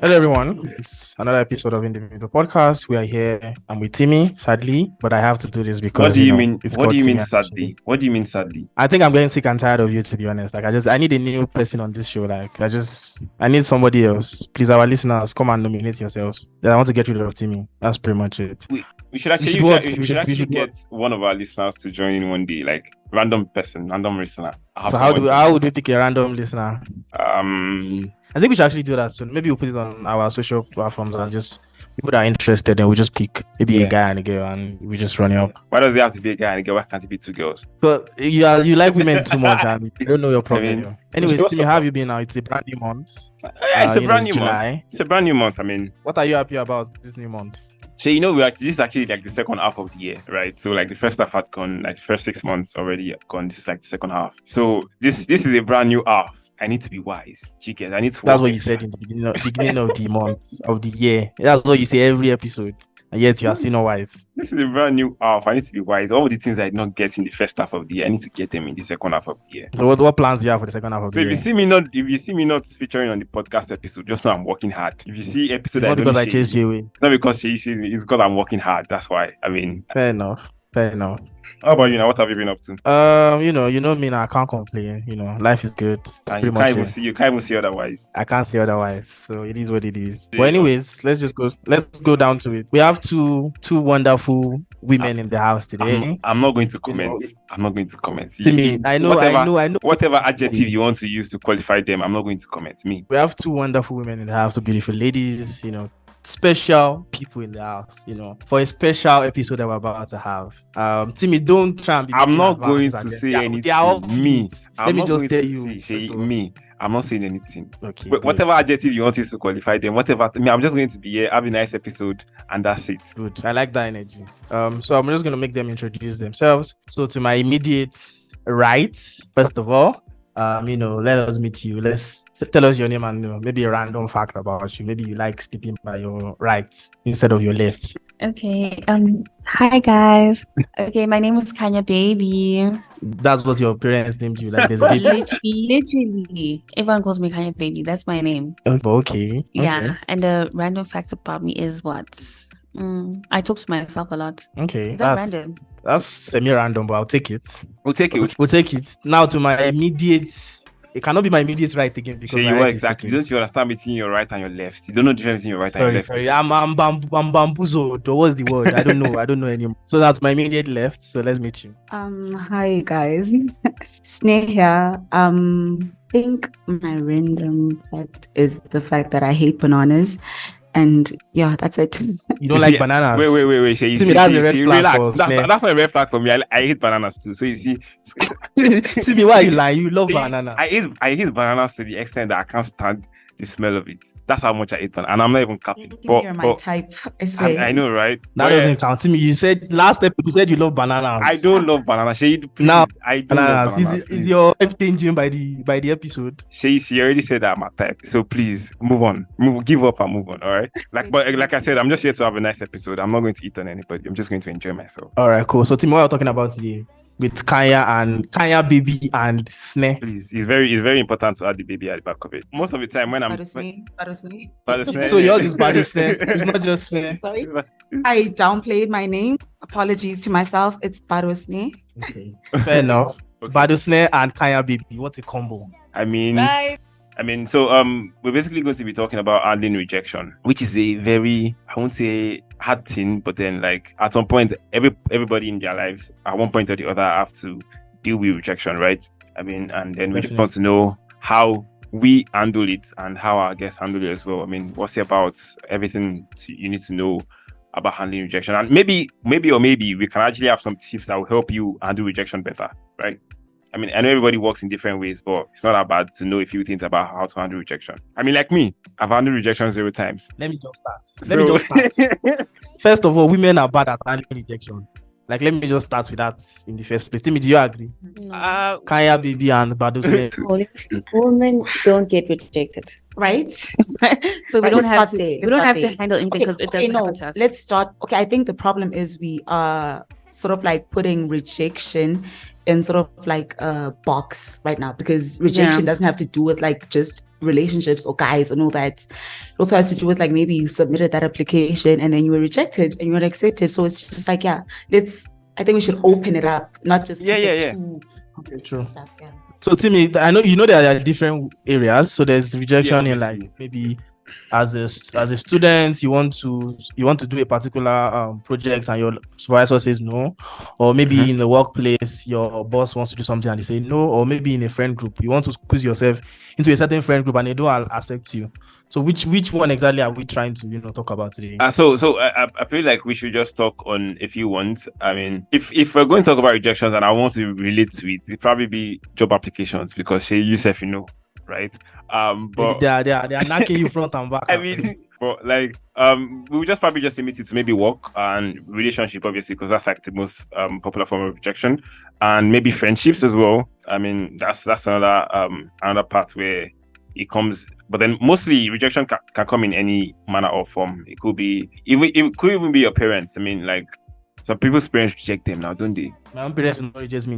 Hello, everyone. It's another episode of Individual Podcast. We are here. I'm with Timmy, sadly, but I have to do this because What do you mean? it's What do you mean Timmy. sadly? What do you mean sadly? I think I'm getting sick and tired of you, to be honest. Like, I need a new person on this show. I need somebody else. Please, our listeners, come and nominate yourselves. I want to get rid of Timmy. That's pretty much it. We should actually get one of our listeners to join in one day, like random listener. So how would we pick a random listener? I think we should actually do that soon. Maybe we'll put it on our social platforms and just people that are interested, and we just pick maybe a guy and a girl, and we just run it up. Why does it have to be a guy and a girl? Why can't it be two girls? But you like women too much, and you don't know your problem. Anyways, Timmy, how have you been now? It's a brand new month. It's a brand new month. It's a brand new month. What are you happy about this new month? So this is actually like the second half of the year, right? So like the first half had gone, like the first 6 months already gone. This is like the second half. So this is a brand new half. I need to be wise. Chicken. I need to. That's what you said in the beginning of the month of the year. That's what you say every episode. And yet you are still not wise. This is a brand new half. I need to be wise. All the things I did not get in the first half of the year, I need to get them in the second half of the year. So what plans do you have for the second half of the year? If you see me not featuring on the podcast episode, just know I'm working hard. If you see episode, it's not because I chased you away. Not because it's because I'm working hard. That's why. Fair enough. How about you now? What have you been up to? You know me now. I can't complain. Life is good. And you can't even see otherwise. I can't say otherwise. So it is what it is. But anyways, let's go down to it. We have two wonderful women in the house today. I'm not going to comment. I'm not going to comment. See, I know. Whatever adjective you want to use to qualify them, I'm not going to comment. We have two wonderful women in the house, two beautiful ladies. Special people in the house, for a special episode that we're about to have. Timmy, don't try and be. I'm not going to say anything. Me. Let me just tell you. Me. I'm not saying anything. Okay. But whatever adjective you want to qualify them, whatever. I'm just going to be here, have a nice episode, and that's it. Good. I like that energy. So I'm just going to make them introduce themselves. So to my immediate right, first of all, let us meet you. Tell us your name and maybe a random fact about you. Maybe you like sleeping by your right instead of your left. Okay. Hi guys. Okay, my name is Khanya baby. That's what your parents named you. Like there's a baby. Literally, everyone calls me Khanya baby. That's my name. Okay. Yeah. And the random fact about me is what? I talk to myself a lot. Okay. Is that random? That's semi-random, but I'll take it. We'll take it. Now to my immediate. It cannot be my immediate right again because you are exactly. Don't you understand between your right and your left? You don't know the difference between your right and your left. Sorry. I'm bamboozled. What's the word? I don't know anymore. So that's my immediate left. So let's meet you. Hi guys. Sneh here. I think my random fact is the fact that I hate bananas. And yeah, that's it. You don't like bananas? Wait. That's a red flag. Relax. That's not a red flag for me. I hate bananas too. So you see, Timmy, why are you lying? You love bananas. I hate bananas to the extent that I can't stand the smell of it. That's how much I hate bananas, and I'm not even capping. You're my type. I swear. I know, right? That doesn't count. Timmy, you said last episode you said you love bananas. I don't love bananas. Now I don't love bananas. Is your life changing by the episode? She already said that I'm a type. So please move on. Give up and move on. All right. Like I said, I'm just here to have a nice episode. I'm not going to eat on anybody. I'm just going to enjoy myself. All right, cool. So Timmy, what are we talking about today? With Khanya baby and Sneh. Please, it's very important to add the baby at the back of it. Most of the time when I'm Sneh. So yours is Badu Sneh. It's not just Sneh. Sorry, I downplayed my name. Apologies to myself. It's Badu Sneh. Okay, fair enough. Okay. Badu Sneh and Khanya baby. What's a combo? Right. So we're basically going to be talking about handling rejection, which is a very, I won't say hard thing, but then like at some point, everybody in their lives at one point or the other have to deal with rejection, right? And then Definitely. We just want to know how we handle it and how our guests handle it as well. What's it about? Everything you need to know about handling rejection, and maybe we can actually have some tips that will help you handle rejection better, right? I know everybody works in different ways, but it's not that bad to know a few things about how to handle rejection. Like me, I've handled rejection 0 times. Let me just start. First of all, women are bad at handling rejection. Let me just start with that in the first place. Timmy, do you agree? No. Khanya baby and Badu Sneh. Women don't get rejected, right? So we don't have to handle anything because it doesn't happen to us. Let's start. Okay, I think the problem is we are sort of like putting rejection in sort of like a box right now, because rejection doesn't have to do with like just relationships or guys and all that. It also has to do with like maybe you submitted that application and then you were rejected and you were accepted. So it's just like, I think we should open it up, not just True. Stuff, So Timmy, I know there are different areas. So there's rejection in like maybe as a student, you want to do a particular project and your supervisor says no, or maybe in the workplace your boss wants to do something and they say no, or maybe in a friend group you want to squeeze yourself into a certain friend group and they don't accept you. So which one exactly are we trying to talk about today? So I feel like we should just talk on a few ones. I mean, if we're going to talk about rejections and I want to relate to it, it'd probably be job applications, because yourself, right? But they are knocking you front and back. I mean, but like we would just probably just limit it to maybe work and relationship, obviously, because that's like the most popular form of rejection, and maybe friendships as well. I mean, that's another part where it comes, but then mostly rejection can come in any manner or form. It could even be your parents. I mean, like some people's parents reject them now, don't they? My own parents will not reject me.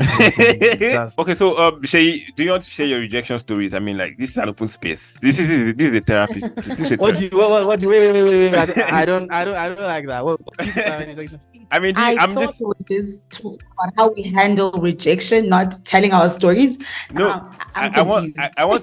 Okay, so Shay, do you want to share your rejection stories? I mean, like, this is an open space. This is the therapist. What do wait. I don't like that. What I mean, I thought we just talk about how we handle rejection, not telling our stories. No, I want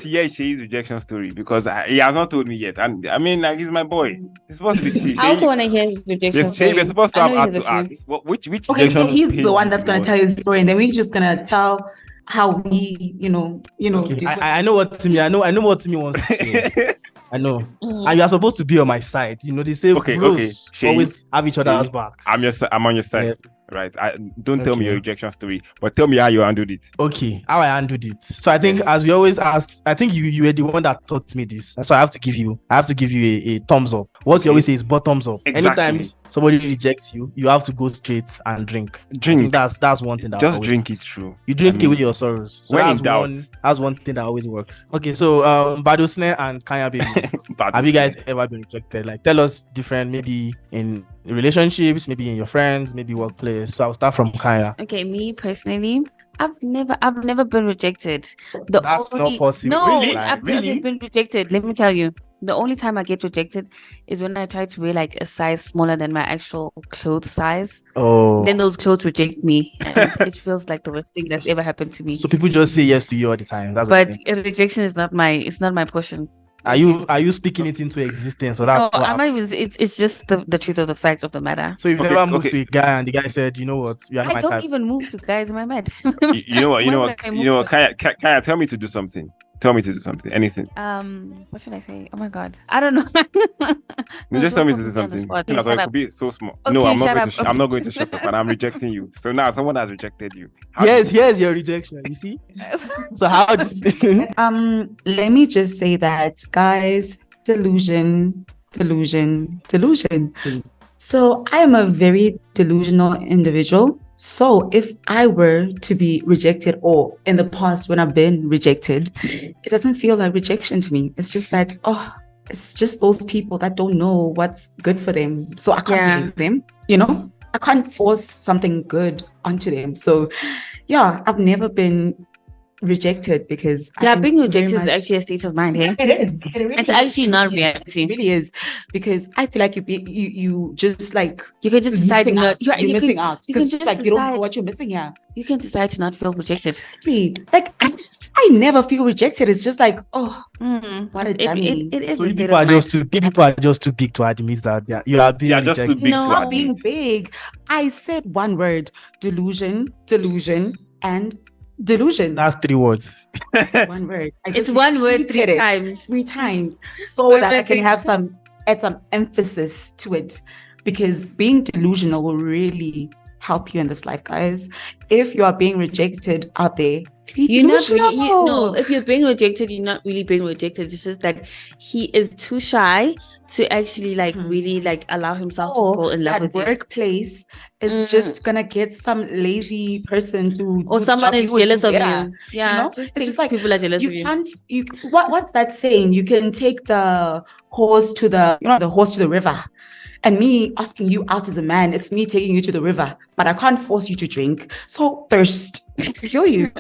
to hear Shay's rejection story, because he has not told me yet. And I mean, like, he's my boy. He's supposed to be Shay. I also want to hear his rejection story. Shay, we're supposed to have act to act. Which okay, so he's the one that's going to tell his story, and then we're just going to tell how we, Okay. I know what Timmy. I know what Timmy wants to say. I know, and you are supposed to be on my side. They say bros always have each other's back. I'm on your side. Yes. Right. Don't tell me your rejection story, but tell me how you handled it. Okay, how I handled it. So I think, as we always asked, I think you were the one that taught me this. So I have to give you a thumbs up. What you always say is bottoms up. Exactly. Anytime somebody rejects you, you have to go straight and drink. That's one thing that just drink it through. You drink away your sorrows. So when in doubt, that's one thing that always works. Okay, so Bado, Sneh and Khanya baby, have you guys ever been rejected? Like, tell us different, maybe in relationships, maybe in your friends, maybe workplace. So I'll start from Khanya. Okay, me personally, I've never been rejected. That's not possible. No, really? I've never been rejected. Let me tell you. The only time I get rejected is when I try to wear like a size smaller than my actual clothes size. Oh. Then those clothes reject me, and it feels like the worst thing that's ever happened to me. So people just say yes to you all the time. But rejection is not my portion. Are you speaking it into existence? So that's I'm not even. It's just the truth of the fact of the matter. So you've never moved to a guy and the guy said, you know what, you are not my type. I don't even move to guys in my bed. you know what? Khanya, tell me to do something. Tell me to do something. Anything. What should I say? Oh my god, I don't know. No, just tell me to do something. It could be so small. Okay, no, I'm not going to shut up, and I'm rejecting you. So now someone has rejected you. Here's your rejection. You see. So how? Let me just say that, guys. Delusion. So I am a very delusional individual. So if I were to be rejected, or in the past when I've been rejected, it doesn't feel like rejection to me. It's just that, it's just those people that don't know what's good for them. So I can't blame them, I can't force something good onto them. So yeah, I've never been rejected, because being rejected is actually a state of mind. It is. It's actually not reality. It really is, because I feel like you just like you can just decide not. You're missing out. You can just like you don't know what you're missing here. You can decide to not feel rejected. Like I never feel rejected. It's just like what a dummy. It is. So people are just too big to admit that you are being rejected. Just too big. No, not being big. I said one word: delusion, and delusion. That's 3 words. One word. It's one word 3 times. 3 times, so that I can add some emphasis to it, because being delusional will really help you in this life, guys. If you are being rejected out there, you're not really, if you're being rejected, you're not really being rejected. It's just that he is too shy to actually really allow himself to fall in love with workplace is just gonna get some lazy person to, or someone is jealous of you. Yeah, it's just like people are jealous of you. What's that saying? You can take the horse to the river. And me asking you out as a man, it's me taking you to the river, but I can't force you to drink. So thirst. Feel you.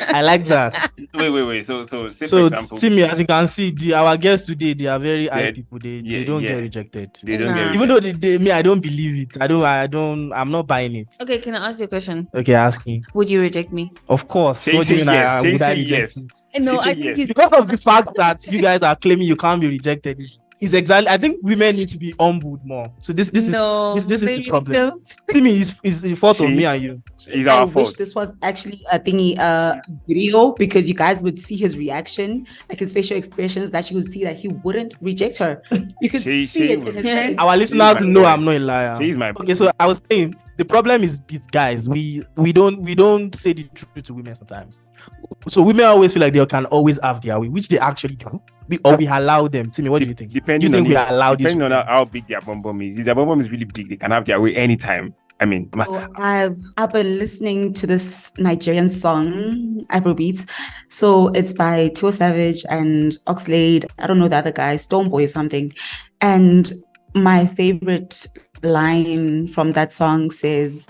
I like that. Wait. So say for So, example, Timmy, as you can see, our guests today, they are very high They're- people. They yeah, don't yeah. get rejected. they don't get Nah. Even though me, I don't believe it. I'm not buying it. Okay, can I ask you a question? Okay, ask me. Would you reject me? Of course. Shay What do you say mean? yes. Shay Would I say reject yes. you? No, She said I think yes. he's Because of the fact that you guys are claiming you can't be rejected. Is exactly. I think women need to be humbled more. So this no. is this is they the problem. don't. Timmy is the fault of She- me and you. It's I our wish fault. this was actually a thingy video because you guys would see his reaction, like his facial expressions, that you would see that he wouldn't reject her. You could She see it would. in his Yeah. face. Our listeners my know boy. I'm not a liar. She's my Okay, so I was saying the problem is guys, we don't say the truth to women sometimes. So women always feel like they can always have their way, which they actually do. We allow them. Timmy, what do you think? Depending do you think on we allow this? depending on how big their bum bum is. If their bum bum is really big, they can have their way anytime. I mean, So I've been listening to this Nigerian song, Afrobeat. So it's by Tiwa Savage and Oxlade. I don't know the other guy, Stoneboy or something. And my favorite line from that song says,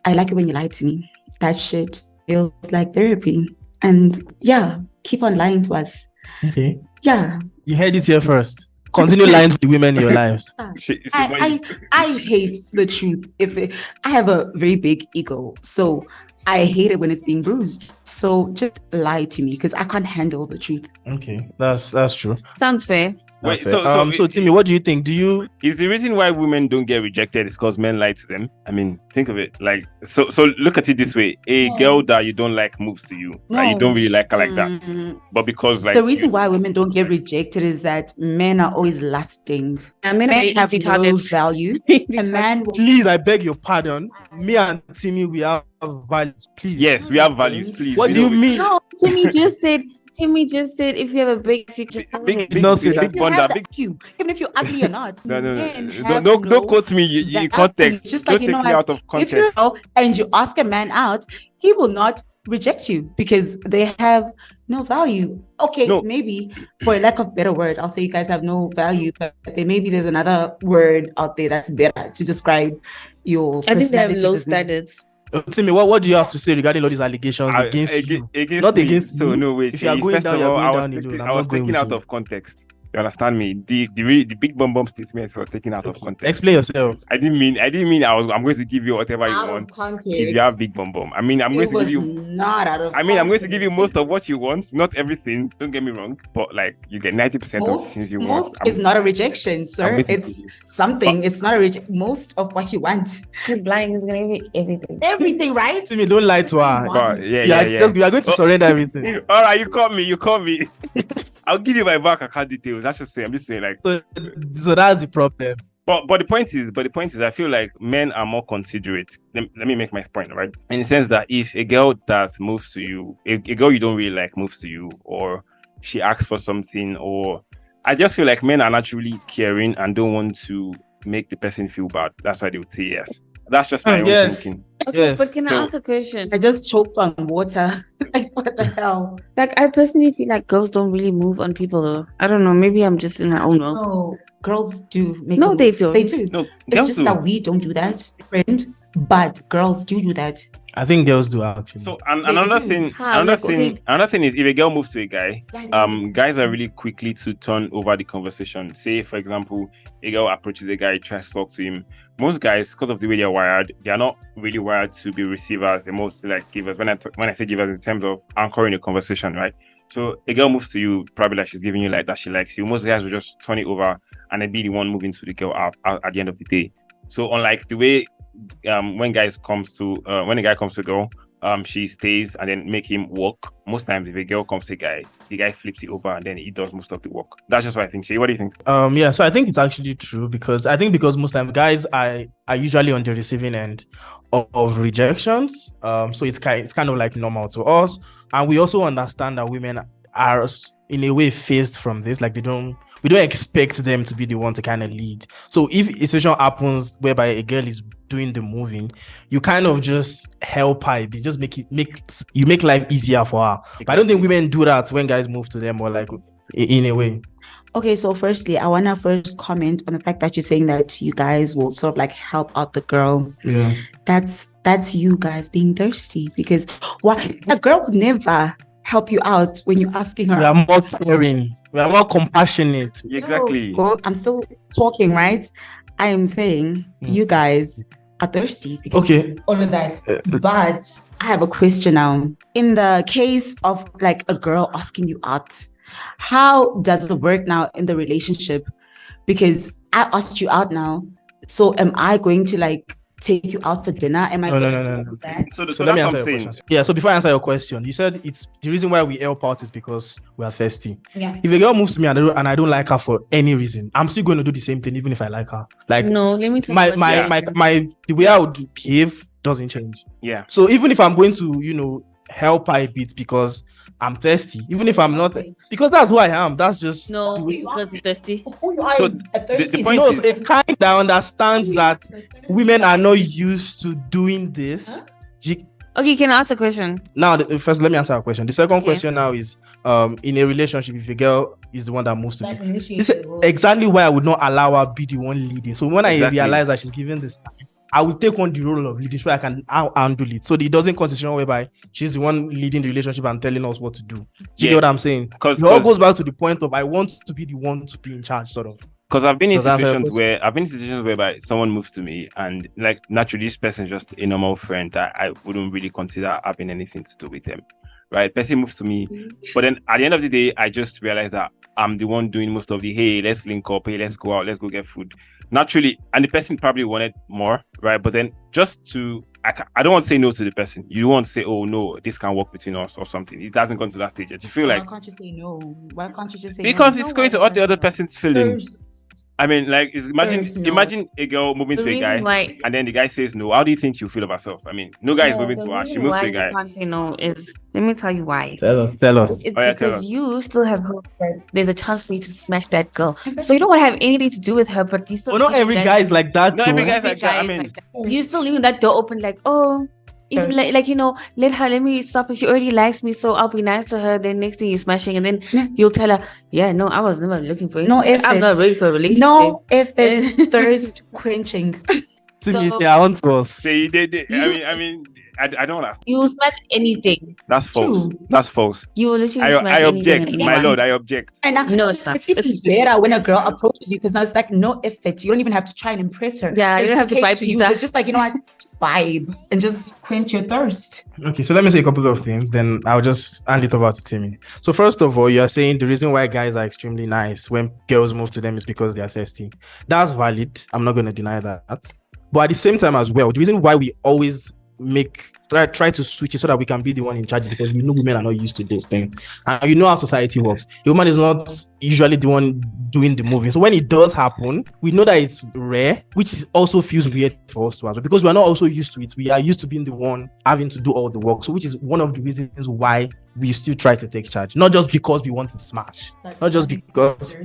"I like it when you lie to me. That shit feels like therapy." And yeah, keep on lying to us. Okay. Yeah. You heard it here first. Continue lying to the women in your lives. I hate the truth. I have a very big ego, so I hate it when it's being bruised. So just lie to me because I can't handle the truth. Okay, that's true. Sounds fair. Wait, That's fair. So Timmy, what do you think? Is the reason why women don't get rejected is because men lie to them? I mean, think of it. Like, so look at it this way: a girl that you don't like moves to you, right? You don't really like her like that, but because like The reason why women don't get rejected is that men are always lasting. I mean, Men have easy no targets. value. A man will Please, I beg your pardon. Me and Timmy, we have values. Please. yes, we have values. Please. What we do you don't- mean? No, Timmy just said if you have a big secret, Big No, say that. big you bunda, have big. that you, even if you're ugly or not. No. men have Don't no quote me in value. context. Just Don't like, you take know me what? out of If you're context. out and you ask a man out, he will not reject you because they have no value. Okay, No. maybe for lack of better word, I'll say you guys have no value, but maybe there's another word out there that's better to describe your I think they have personality low as men. standards. Timmy, what do you have to say regarding all these allegations against you? Not me. against So you. no wait. If you are Shay, going first down, of you're all, going I was down taking, alone. I'm I was not going taken with out you. of context. You understand me? The big bum bum statements were taken out of context. Explain yourself. I didn't mean I'm going to give you whatever you Out of want. context. If you have big bum bum. I mean, I'm It going to was give you not out of I'm going to give you context. most of what you want, not everything. Don't get me wrong, but like you get 90% of the things you want. Most is not a rejection, sir. waiting for It's you. something. It's not a most of what you want. He's lying. He's gonna give you everything. Everything, right? Timmy, don't lie to her. But yeah. We are going to surrender everything. All right, you call me. I'll give you my bank account details. That's just saying. I'm just saying, like. So that's the problem. But the point is, I feel like men are more considerate. Let me make my point, right? In the sense that if a girl that moves to you, a girl you don't really like moves to you, or she asks for something, or I just feel like men are naturally caring and don't want to make the person feel bad. That's why they would say yes. That's just my own Yes. thinking. Okay, Yes. but can I So- ask a question? I just choked on water. Like, what the hell? Like, I personally feel like girls don't really move on people, though. I don't know. Maybe I'm just in my own world. No, girls do make No, a move. they don't. They do. No, It's girls just do. that we don't do that, friend. But girls do that. I think girls do actually. So They another do. thing, How? Like, okay. another thing is if a girl moves to a guy, guys are really quickly to turn over the conversation. Say, for example, a girl approaches a guy, tries to talk to him. Most guys, because of the way they're wired, they are not really wired to be receivers. They're mostly like givers. When I say givers, in terms of anchoring a conversation, right? So a girl moves to you, probably like she's giving you like that she likes you. Most guys will just turn it over and then be the one moving to the girl out at the end of the day. So unlike the way when a guy comes to a girl, she stays and then make him work. Most times, if a girl comes to a guy, the guy flips it over and then he does most of the work. That's just what I think. Shay, what do you think? Yeah, so I think it's actually true because most times guys are usually on the receiving end of rejections. So it's kind of like normal to us, and we also understand that women are in a way phased from this. Like we don't expect them to be the one to kind of lead. So if a situation happens whereby a girl is doing the moving, you kind of just help her. You just make life easier for her. But I don't think women do that when guys move to them, or like in a way. Okay, so firstly, I want to first comment on the fact that you're saying that you guys will sort of like help out the girl. Yeah. That's that's you guys being thirsty. Because why a girl would never help you out when you're asking her. We are more caring. We are more compassionate. Exactly. Well, I'm still talking, right? I am saying you guys are thirsty because all of that. But I have a question now. In the case of like a girl asking you out, how does it work now in the relationship? Because I asked you out now, so am I going to like take you out for dinner? Am I No. that? So So that's let me what answer I'm your saying. question. Yeah, so before I answer your question, you said it's the reason why we help out is because we are thirsty. Yeah. If a girl moves to me and I don't like her for any reason, I'm still going to do the same thing even if I like her. Like No, let me tell my you the way I would behave doesn't change. Yeah. So even if I'm going to, help her a bit because I'm thirsty, even if I'm not, because that's who I am. That's just no, the way- because you're thirsty. So the point no, is, a kind that understands that women are not used to doing this. Okay, can I ask a question? Now, first, let me answer a question. The second Okay. question now is, in a relationship, if a girl is the one that moves to That me, this is initiated will- exactly why I would not allow her be the one leading. So when Exactly. I realize that she's giving this time, I will take on the role of leading so I can handle it. So it doesn't constitution whereby she's the one leading the relationship and telling us what to do. Do you get what I'm saying? It all goes back to the point of I want to be the one to be in charge, sort of. Because I've been in Does that answer your situations whereby someone moves to me and like naturally this person is just a normal friend that I wouldn't really consider having anything to do with them. Right? Person moves to me, but then at the end of the day, I just realized that I'm the one doing most of the hey, let's link up, hey, let's go out, let's go get food. Naturally, and the person probably wanted more, right? But then I don't want to say no to the person. You want to say, oh no, this can't work between us or something. It hasn't gone to that stage yet. You feel like why can't you say no? Why can't you just say because no? it's going to hurt the other person's feelings. First, I mean, like, imagine a girl moving The to a reason guy, why and then the guy says no. How do you think she'll feel about herself? I mean, no guy is moving to her. She moves to a guy. You can't say no is, let me tell you why. Tell us. It's Oh, yeah, tell because us. you still have hope that there's a chance for you to smash that girl. So you don't want to have anything to do with her, but you still. Well, not leaving every that- guy is like that. Not though. every guy's every like that. I guy is mean, like that. You still leaving that door open, like, oh, even First. let me suffer. She already likes me, so I'll be nice to her. Then next thing you're smashing, and then Yeah. you'll tell her, yeah, no, I was never looking for it. No I'm not effort. ready for a relationship. no, if it's thirst quenching. See, So- they are onto us. say I mean, I don't want to. You will smash anything. That's false. True. That's false. You will literally smash I anything. object, and my anyone. lord. I object. And No, it's not. It's even It's- better when a girl approaches you because now it's like no effort. You don't even have to try and impress her. Yeah, you It's don't have to cake buy you. pizza. It's just like, you know what, just vibe and just quench your thirst. Okay, so let me say a couple of things, then I'll just hand it over to Timmy. So first of all, you're saying the reason why guys are extremely nice when girls move to them is because they are thirsty. That's valid. I'm not going to deny that. But at the same time as well, the reason why we always try to switch it so that we can be the one in charge because we know women are not used to this thing. And you know how society works. The woman is not usually the one doing the moving. So when it does happen, we know that it's rare, which also feels weird for us to as well because we are not also used to it. We are used to being the one having to do all the work. So which is one of the reasons why we still try to take charge. Not just because we want to smash. Not just because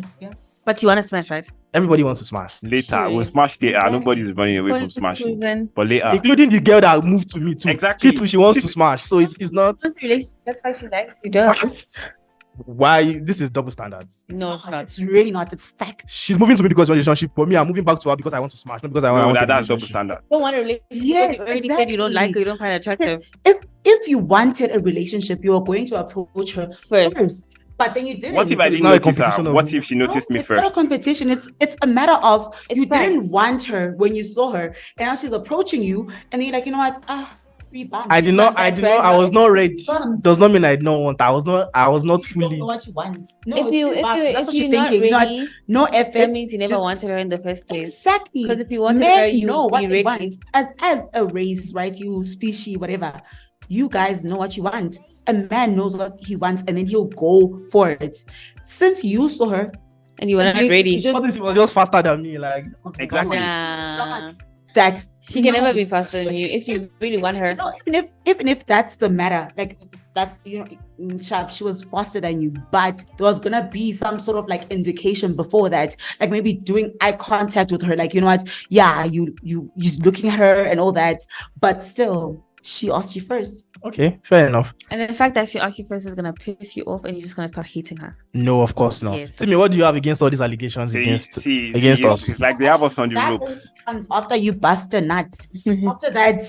But you want to smash, right? everybody wants to smash. Later, Sure. we'll smash later. Exactly. Nobody's running away from Point smashing. proven. But later, Including the girl that moved to me too. Exactly. She too, she wants to smash. So it's not That's why she likes you. Does. why this is double standards. No, it's not. It's really not. It's fact. She's moving to me because of relationship, but me, I'm moving back to her because I want to smash, not because I no, want a that's double relationship. standard. You don't want a relationship. Yeah, You already said you don't like her. You don't find her attractive. If you wanted a relationship, you were going to approach her first. But then you didn't. What if I It's didn't not a notice competition her? of- What if she noticed me It's not a first? competition. It's a matter of It's you didn't facts. want her when you saw her, and now she's approaching you, and then you're like, you know what? Free bump. I did not, I was not ready. Bumps. Does not mean I don't want. I was not You don't fully. know what you want. No, If it's you free bumps. That's if what you're you're not thinking. You know what? ready, No effort. that means you never just- wanted her in the first place. Exactly. Because if you wanted Men her, you know would what be they ready. want. As a race, right? You species, whatever. You guys know what you want. A man knows what he wants, and then he'll go for it. Since you saw her, And you were not ready. you just What if she was just faster than me? Like Exactly. Nah. not that She can no. never be faster than you if you really want her. No, even if that's the matter, like that's sharp, she was faster than you, but there was gonna be some sort of like indication before that, like maybe doing eye contact with her, like you know what, yeah, you looking at her and all that, but still she asked you first. okay, fair enough. And the fact that she asked you first is gonna piss you off, and you're just gonna start hating her. No, of course not. Yes. Timmy, what do you have against all these allegations against See, us? it's like they have us on the That ropes. comes after you bust a nut. After that,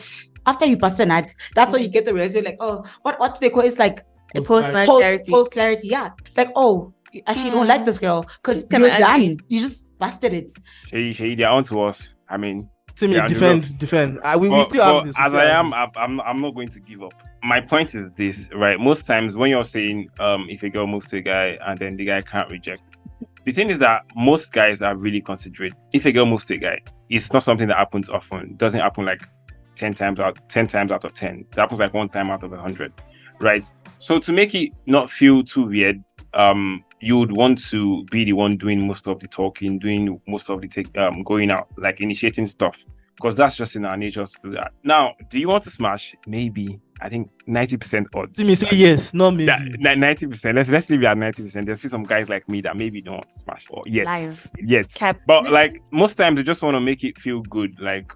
after you pass a nut, that's when you get the realization, like, oh, what do they call it? It's like Post clarity. post clarity. Yeah, it's like, oh, you actually don't like this girl because you're done. You just busted it. Shay, they're onto us. I mean, Timmy, yeah, defend. We still have this. As I am, I'm not going to give up. My point is this, right? Most times when you're saying if a girl moves to a guy and then the guy can't reject, the thing is that most guys are really considerate. If a girl moves to a guy, it's not something that happens often. It doesn't happen like 10 times out of 10. It happens like 1 time out of 100, right? So to make it not feel too weird, you would want to be the one doing most of the talking, doing most of the going out, like initiating stuff, because that's just in our nature to do that. Now, do you want to smash? Maybe. I think 90% odds. Timmy say yes, not maybe. 90%. Let's leave it at 90%. There's still some guys like me that maybe don't want to smash or yet. Cap. But like most times they just want to make it feel good, like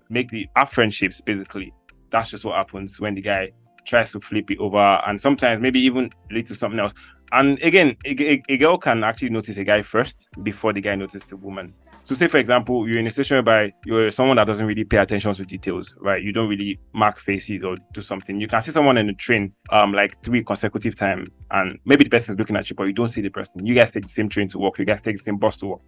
make our friendships basically. That's just what happens when the guy tries to flip it over, and sometimes maybe even lead to something else. And again, a girl can actually notice a guy first before the guy notices the woman. So say, for example, you're in a situation whereby you're someone that doesn't really pay attention to details, right? You don't really mark faces or do something. You can see someone in the train like 3 consecutive times, and maybe the person is looking at you, but you don't see the person. You guys take the same train to work. You guys take the same bus to work.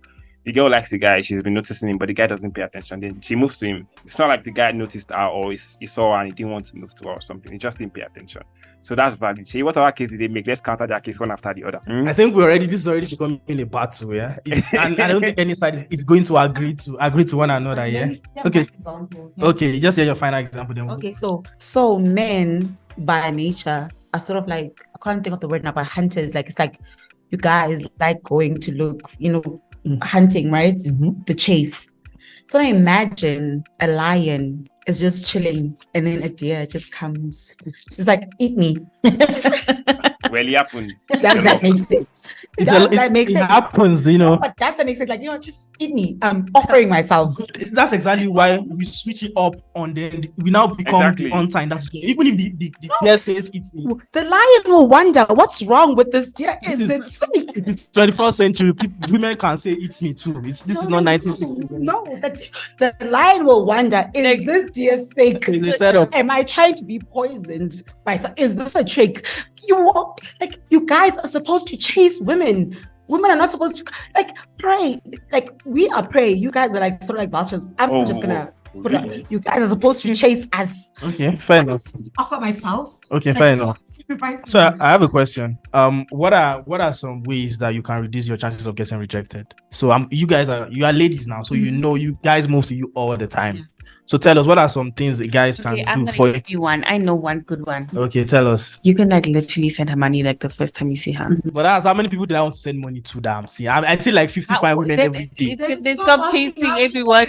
The girl likes the guy. She's been noticing him, but the guy doesn't pay attention. Then she moves to him. It's not like the guy noticed her or he saw her and he didn't want to move to her or something. He just didn't pay attention. So that's valid. She, what other case did they make? Let's counter that case one after the other. I think this is already becoming a battle, yeah. And I don't think any side is going to agree to one another, yeah. Okay. Okay, just hear your final example then. Okay, so men by nature are sort of like, I can't think of the word now, but hunters. Like, it's like you guys like going to look, hunting, right? The chase. So I imagine a lion is just chilling and then a deer just comes. She's like, eat me. Well, it happens. Does that make sense? Does that make sense? It happens, But does that make sense? Like, just eat me. I'm offering myself. That's exactly why we switch it up on then we now become the on-time. That's even if the deer says eat me. The lion will wonder what's wrong with this deer. Is it sick? It's 21st century. Women can say eat me too. This is not 1960. No, the lion will wonder, is this deer sick? Am I trying to be poisoned by? Is this a trick? You guys are supposed to chase women. Women are not supposed to prey. Like, we are prey. You guys are like sort of like vultures. I'm just gonna put it. You guys are supposed to chase us. Okay, fair enough. Offer myself. Okay, fair enough. So I have a question. What are some ways that you can reduce your chances of getting rejected? So you are ladies now, so you guys move to you all the time. Yeah. So tell us, what are some things the guys can do for give you one. I know one good one. Okay, tell us. You can literally send her money the first time you see her. But that's how many people do I want to send money to? Damn, see, I see like 55 women every day. They stop chasing everyone.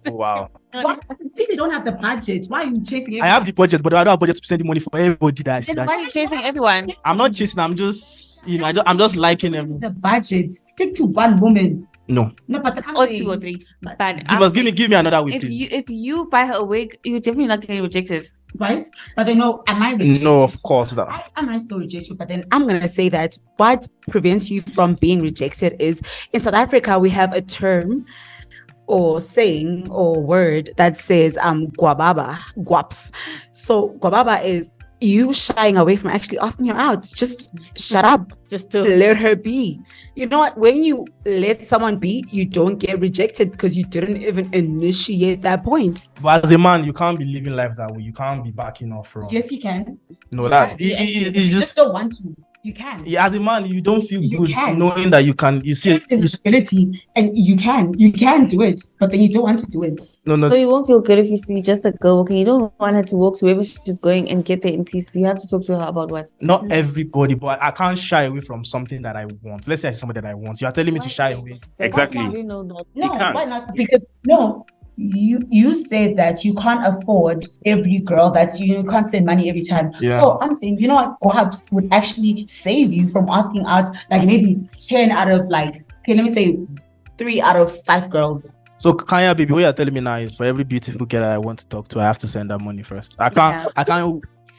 Wow. If you don't have the budget, why are you chasing everyone? I have the budget, but I don't have budget to send the money for everybody that I see. Why are you chasing everyone? I'm not chasing. I'm just, I'm just liking everyone. The budget. Stick to one woman. No, but or 2 or 3. But give me another way, please. If you buy her a wig, you're definitely not getting rejected, right? But then, am I rejected? No, of course not. Am I still rejected? But then I'm gonna say that what prevents you from being rejected is, in South Africa we have a term or saying or word that says guababa, guaps. So guababa is you shying away from actually asking her out. Just shut up. Just to let her be. You know what? When you let someone be, you don't get rejected because you didn't even initiate that point. But as a man, you can't be living life that way. You can't be backing off from. Yes, you can. No, it's just don't want to. You can. Yeah, as a man, you don't feel good knowing that you can. You see ability, and you can do it, but then you don't want to do it. No. So you won't feel good if you see just a girl walking. You don't want her to walk to wherever she's going and get there in peace. You have to talk to her about what. Not everybody, but I can't shy away from something that I want. Let's say I see somebody that I want. You are telling me to shy away. Exactly. You know that. No, why not? Because you said that you can't afford every girl, that you can't send money every time. Yeah. So I'm saying, perhaps would actually save you from asking out like maybe 10 out of let me say 3 out of 5 girls. So Khanya, baby, what you're telling me now is for every beautiful girl I want to talk to, I have to send her money first. I can't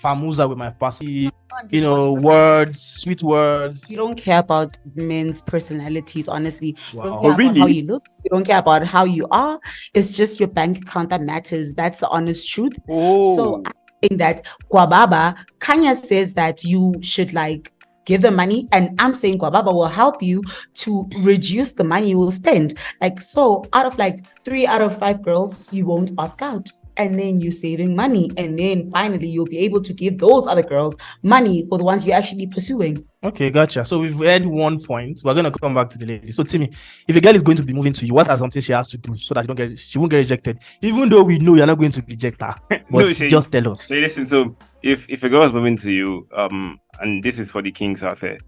famuza with my passy, words, sweet words. You don't care about men's personalities, honestly. Wow. You don't care about how you look. You don't care about how you are. It's just your bank account that matters. That's the honest truth. Oh. So I think that Kwababa, Khanya says that you should like give the money, and I'm saying Kwababa will help you to reduce the money you will spend. Like, so out of like 3 out of 5 girls, you won't ask out. And then you're saving money. And then finally, you'll be able to give those other girls money for the ones you're actually pursuing. Okay, gotcha. So we've had 1 point. We're gonna come back to the lady. So Timmy, if a girl is going to be moving to you, what are something she has to do so that she won't get rejected? Even though we know you're not going to reject her, but No, just tell us. So listen, so if a girl is moving to you, and this is for the kings out there.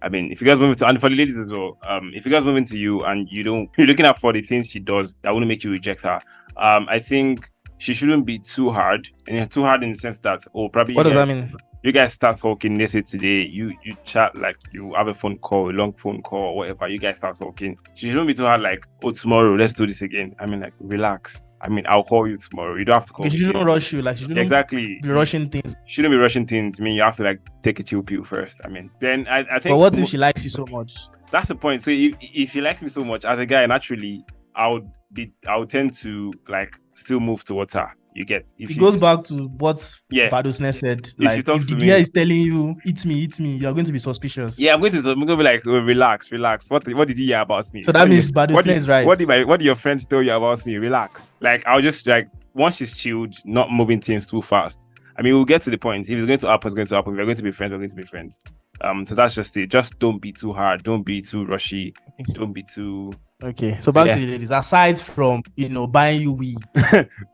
I mean, if you guys moving to, and for the ladies as well, if you guys moving to you and you're looking out for the things she does that wouldn't make you reject her, I think she shouldn't be too hard, and too hard in the sense that, probably What does that mean? You guys start talking. Let's say today you chat, like you have a phone call, a long phone call, or whatever. You guys start talking. She shouldn't be too hard. Like, tomorrow, let's do this again. I mean, like, relax. I mean, I'll call you tomorrow. You don't have to call me. She shouldn't rush you. Like, she shouldn't exactly be rushing things. Shouldn't be rushing things. I mean, you have to like take a chill pill first. I mean, then I think. But what if she likes you so much? That's the point. So if she likes me so much as a guy, naturally, I would tend to like still move towards her. You get it goes back to what Sneh said. Like, if the girl is telling you, eat me, you're going to be suspicious. Yeah, I'm going to be like, relax. What did you hear about me? So that means Sneh is right. What did your friends tell you about me? Relax. Like, I'll just like, once she's chilled, not moving things too fast. I mean, we'll get to the point. If it's going to happen, it's going to happen. If we're going to be friends, we're going to be friends. So that's just it. Just don't be too hard. Don't be too rushy. Don't be too. Okay, so back to the ladies. Aside from buying you weed,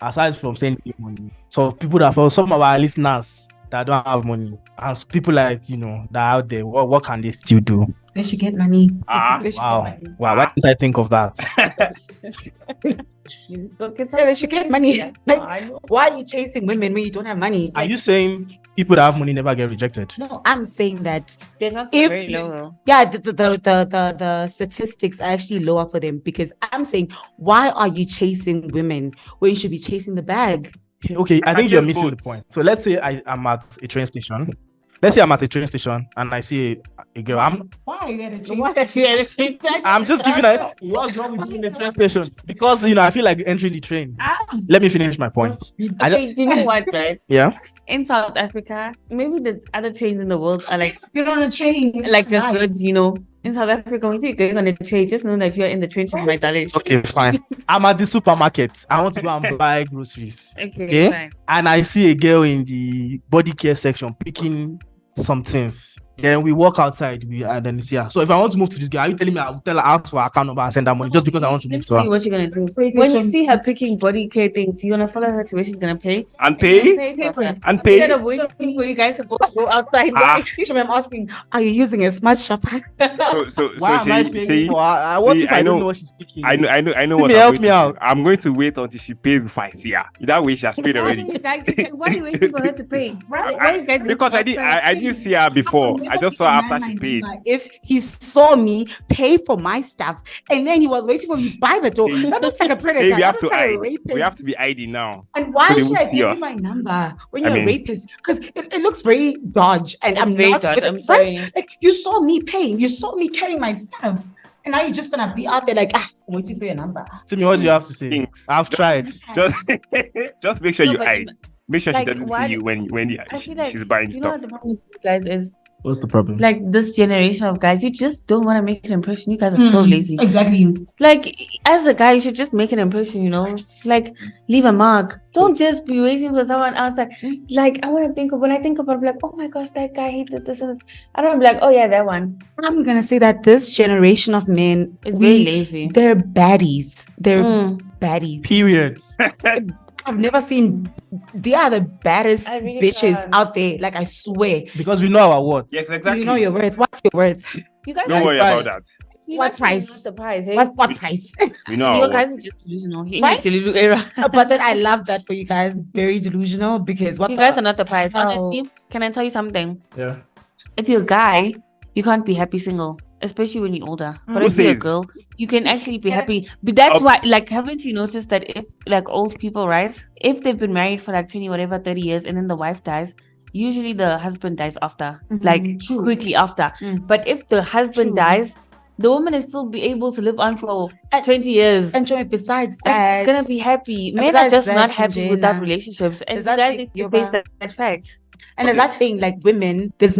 aside from sending you money, so people that, for some of our listeners that don't have money, and people like that are out there, what can they still do? They should get money. Wow! Why didn't I think of that? They should get money. Like, why are you chasing women when you don't have money? Are you saying people that have money never get rejected? No, I'm saying that they're not very low. Yeah, the statistics are actually lower for them, because I'm saying, why are you chasing women when you should be chasing the bag? Okay, I think you're missing the point. So let's say I'm at a train station. Let's say I'm at a train station and I see a girl. Why are you at a train station? I'm just giving what's wrong with you in the train station? Because I feel like entering the train. Let me finish my point. Okay, do you know what, right? Yeah. In South Africa, maybe the other trains in the world are like, you're on a train. Like the roads, In South Africa, when you're going on a train, just know that you're in the trenches, my darling. Okay, it's fine. I'm at the supermarket. I want to go and buy groceries. Okay? Fine. And I see a girl in the body care section picking some things. Then we walk outside, and then see her. So if I want to move to this girl, are you telling me I will tell her, ask for her account number and send her money just because I want to move to her? See what you're gonna do. When you see her picking body care things, you're gonna follow her to where she's gonna pay. And pay? And pay? Instead of waiting for you guys to both go outside. I'm asking, are you using a smart shopper? So why am I paying for her? What if I don't know what she's picking? I know what help me out. I'm going to wait until she pays before I see her. That way she has paid already. Why are you waiting for her to pay? Because I didn't see her before. I just saw her after she paid. If he saw me pay for my stuff and then he was waiting for me by the door, that looks like a predator. Hey, we have to hide. We have to be hiding now. And why should I give you my number when you're a rapist? Because it looks very dodge, and I'm very not. Dodge. I'm sorry. Like, you saw me paying, you saw me carrying my stuff, and now you're just gonna be out there like, I'm waiting for your number. Tell me, what do you have to say? Thanks. I've tried. Just make sure you hide. Make sure she doesn't see you when she's buying stuff. What the problem with you guys is, what's the problem? Like, this generation of guys, you just don't want to make an impression. You guys are so lazy. Exactly. Like, as a guy, you should just make an impression, Like, leave a mark. Don't just be waiting for someone else. Like, when I think about it, I'm like, oh my gosh, that guy, he did this. And I don't be like, oh yeah, that one. I'm going to say that this generation of men is very lazy. They're baddies. They're baddies. Period. I've never seen. They are the baddest bitches out there. Like, I swear. Because we know our worth. Yes, exactly. You know your worth. What's your worth? You guys don't worry about that. What price? The price. Eh? What price? We know you guys are just delusional. Right? Delusional era. But then I love that for you guys. Very delusional, because you guys are not the price. Honestly, can I tell you something? Yeah. If you're a guy, you can't be happy single. Especially when you're older. But if you're a girl, you can actually be happy. But that's why, like, haven't you noticed that if, like, old people, right? If they've been married for like 20, whatever, 30 years, and then the wife dies, usually the husband dies after. Like, quickly after. But if the husband dies, the woman is still be able to live on for 20 years. And Joey, besides And that, she's gonna be happy. and Men are besides just that, not happy without Njena, relationships, and there's you that guys thing, need to face that fact. and there's that thing, like women, there's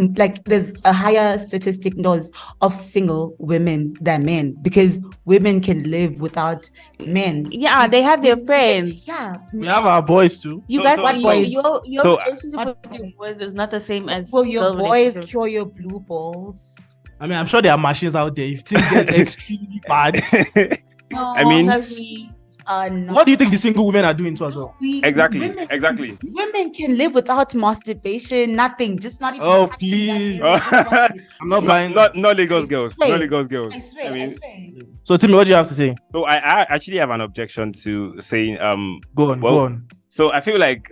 a higher statistic knows of single women than men, because women can live without men. Yeah, they have their friends. Yeah, We have our boys too. You So- guys, so- what so- boys? Your so- relationship with your boys is not the same as will your girl boys relationship. cure your blue balls? I mean, I'm sure there are machines out there. If things get extremely bad, No, I mean- sorry. what do you think the single women are doing too as well? Exactly. Women can live without masturbation, nothing, just not even. Oh, touching please. that area. I'm not buying. Not Lagos girls. swear. Not Lagos girls. I swear, I I mean, swear. So, Timmy, what do you have to say? so I actually have an objection to saying Go on, Well, go on. So I feel like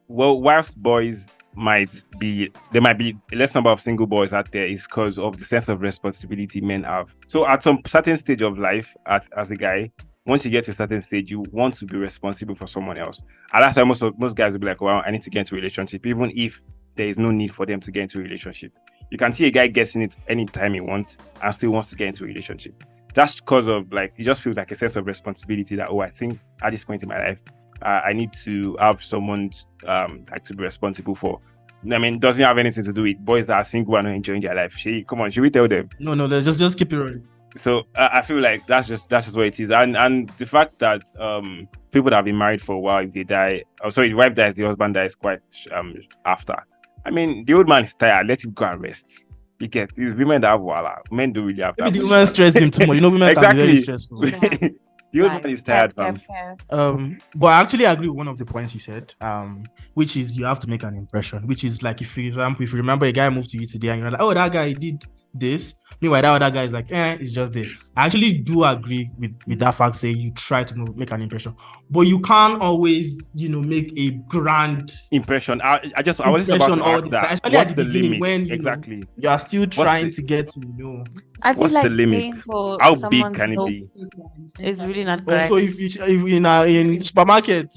whilst boys there might be a less number of single boys out there, is because of the sense of responsibility men have. So at some certain stage of life, as a guy, once you get to a certain stage, you want to be responsible for someone else. And that's why most guys will be like, well, I need to get into a relationship, even if there is no need for them to get into a relationship. You can see a guy getting it anytime he wants and still wants to get into a relationship. That's because of, like, it just feels like a sense of responsibility that, I think at this point in my life, I need to have someone to be responsible for. I mean, it doesn't have anything to do with boys that are single and not enjoying their life. Come on, should we tell them? No, let's just keep it rolling. So I feel like that's just what it is, and the fact that people that have been married for a while, if they die, the wife dies, the husband dies quite after. I mean, the old man is tired. Let him go and rest. You get, it's women that have voila. Men don't really have that. Maybe the women stress him too much. You know, women can be very stressful. The old man is tired, fam. But I actually agree with one of the points you said, which is you have to make an impression, which is like, if you remember a guy moved to you today and you're like, oh, that guy did this. Meanwhile, that other guy is like, it's just there. I actually do agree with that fact, say you try to make an impression, but you can't always, make a grand impression. I was just about to ask that. What's the limit? When, exactly. You are still trying to get to know. I feel What's like the limit? How big can it be? It's really not correct. So if in supermarket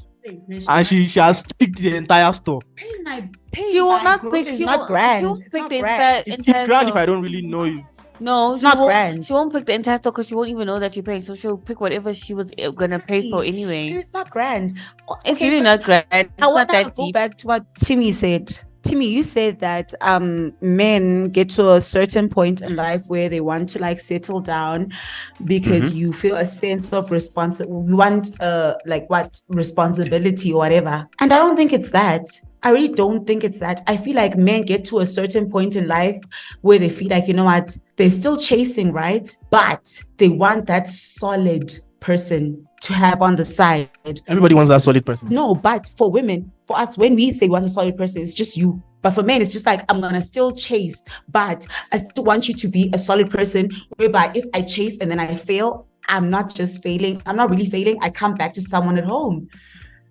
and she has picked the entire store. She will not pick. She won't pick the entire. It's grand if I don't really know you. No, it's not grand. She won't pick the entire store because she won't even know that you're paying. So she'll pick whatever she was gonna pay for anyway. It's not grand. It's really not grand. It's I want not that to go deep. back to what Timmy said. Timmy, you said that men get to a certain point in life where they want to like settle down because you feel a sense of you want responsibility or whatever. And I don't think it's that. I really don't think it's that. I feel like men get to a certain point in life where they feel like, you know what, they're still chasing, right? But they want that solid person to have on the side. Everybody wants that solid person. No, but for women, for us, when we say we want a solid person, it's just you. But for men, it's just like, I'm gonna still chase, but I still want you to be a solid person, whereby if I chase and then I fail, I'm not just failing, I'm not really failing, I come back to someone at home.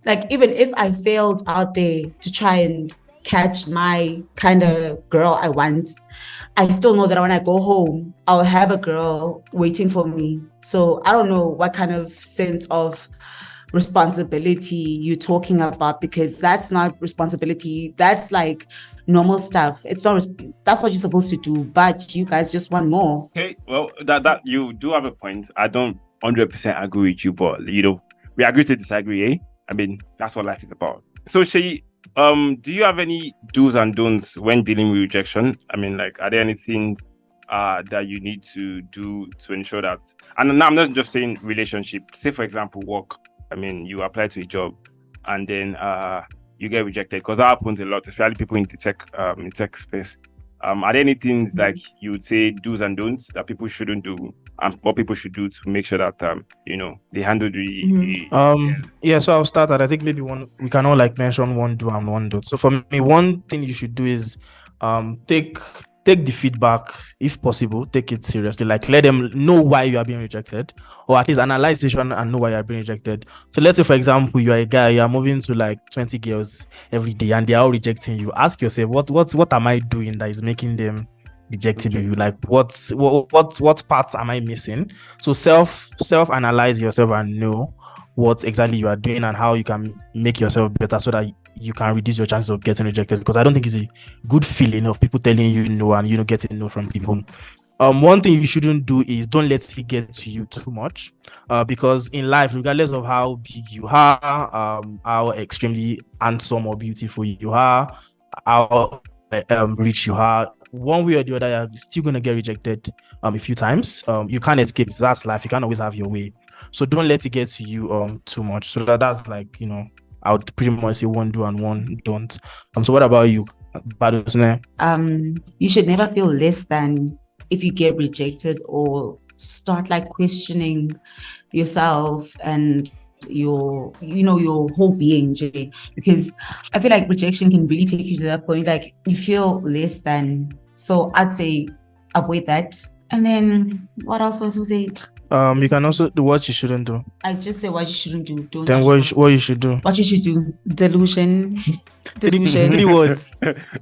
Like, even if I failed out there to try and catch my kind of girl I want, I still know that when I go home, I'll have a girl waiting for me. So I don't know what kind of sense of responsibility you're talking about, because that's not responsibility. That's like normal stuff. It's not. That's what you're supposed to do, but you guys just want more. Okay, well, that you do have a point. I don't 100% agree with you, but we agree to disagree, eh? I mean, that's what life is about. So, Shay, do you have any do's and don'ts when dealing with rejection? I mean, like, are there anything that you need to do to ensure that? And now I'm not just saying relationship. Say, for example, work. I mean, you apply to a job and then you get rejected, because that happens a lot, especially people in the tech space. Are there any things like you would say do's and don'ts that people shouldn't do, and what people should do to make sure that they handle So I'll start that. I think maybe we can all like mention one do and one don't. So for me, one thing you should do is take the feedback, if possible, take it seriously. Like, let them know why you are being rejected, or at least analyze it and know why you are being rejected. So let's say, for example, you are a guy, you are moving to like 20 girls every day and they are all rejecting you. Ask yourself, what am I doing that is making them rejecting you? Like, what parts am I missing? So self-analyze yourself and know what exactly you are doing and how you can make yourself better so that you can reduce your chances of getting rejected. Because I don't think it's a good feeling of people telling you no and getting no from people. One thing you shouldn't do is don't let it get to you too much, because in life, regardless of how big you are, how extremely handsome or beautiful you are, how rich you are, one way or the other, you're still gonna get rejected a few times. You can't escape it. That's life. You can't always have your way. So don't let it get to you too much. So that's like, I would pretty much say one do and one don't. So what about you, Sneh? You should never feel less than if you get rejected or start like questioning yourself and your whole being, Jay, because I feel like rejection can really take you to that point, like you feel less than. So I'd say avoid that. And then what else was I say? You can also do what you shouldn't do. I just say what you shouldn't do. Don't Then what you should do. What you should do. Delusion. Three words.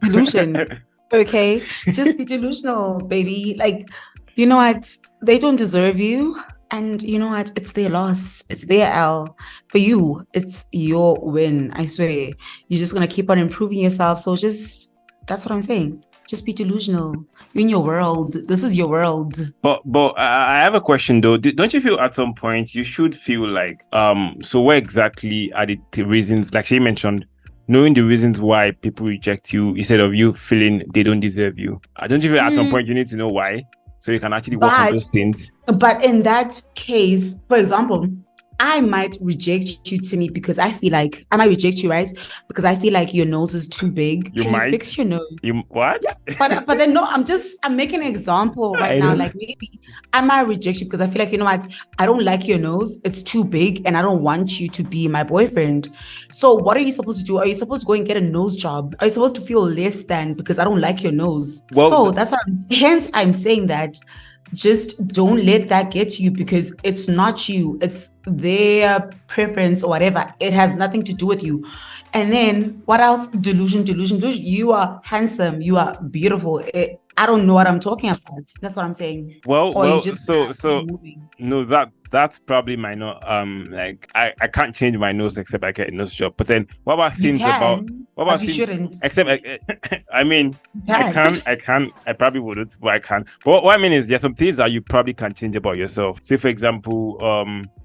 Delusion. Okay, just be delusional, baby. Like, you know what? They don't deserve you. And you know what? It's their loss. It's their L. For you, it's your win. I swear. You're just going to keep on improving yourself. So that's what I'm saying. Just be delusional. You're in your world. This is your world. But I have a question though. Don't you feel at some point you should feel like, so what exactly are the reasons, like she mentioned, knowing the reasons why people reject you instead of you feeling they don't deserve you? Don't you feel at some point you need to know why so you can actually work on those things? But in that case, for example, I might reject you, Timmy, because I feel like I might reject you, right? Because I feel like your nose is too big. You Can might you fix your nose? You what? Yeah, but then no, I'm making an example right now. Like maybe I might reject you because I feel like, you know what, I don't like your nose. It's too big, and I don't want you to be my boyfriend. So what are you supposed to do? Are you supposed to go and get a nose job? Are you supposed to feel less than because I don't like your nose? Well, so that's what I'm saying that. Just don't let that get to you because it's not you. It's their preference or whatever. It has nothing to do with you. And then what else? Delusion. You are handsome. You are beautiful. I don't know what I'm talking about. That's what I'm saying. Well, no, that's probably my no. Like I can't change my nose except I get a nose job. But then what about things about? What about you things? Shouldn't. Except I mean, I can. I probably wouldn't, but I can. But what I mean is, there's some things that you probably can change about yourself. Say, for example,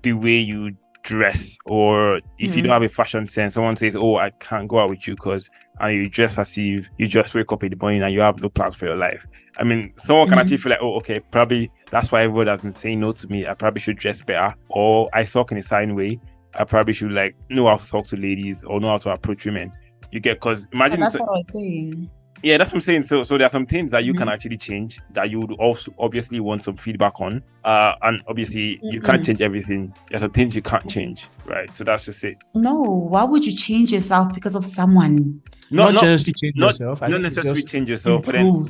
the way you dress, or if you don't have a fashion sense, someone says, "Oh, I can't go out with you because," and you dress as if you just wake up in the morning and you have no plans for your life. I mean, someone can actually feel like, "Oh, okay, probably that's why everyone has been saying no to me. I probably should dress better, or I talk in a certain way. I probably should like know how to talk to ladies or know how to approach women." You get, because imagine that's what I was saying. Yeah, that's what I'm saying. So there are some things that you can actually change that you would also obviously want some feedback on. And obviously you can't change everything. There's some things you can't change, right? So that's just it. No, why would you change yourself because of someone? Not necessarily change yourself. Not necessarily change yourself, but then